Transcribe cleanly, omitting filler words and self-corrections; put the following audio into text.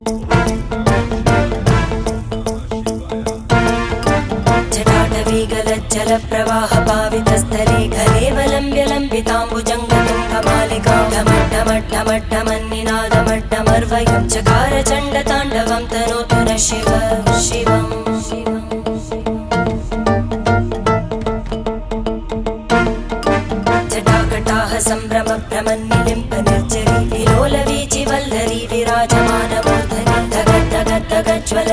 जटाटवीगलज्जलप्रवाहपावितस्थले घलेवलम्ब्य लम्बिताम्बुजङ्गतुङ्गमालिकां ढमड्ढमड्ढमड्ढमन्निनादमड्ढमर्वयं चकार चण्डताण्डवं तनोतु नः शिव शिवम् जटाकटाः सम्भ्रमभ्रमन्निलिम्ब निर्जरी विलोलवीचि वल्लरी विराजमानमूर्धनि धगद्धगद्धगज्ज्वल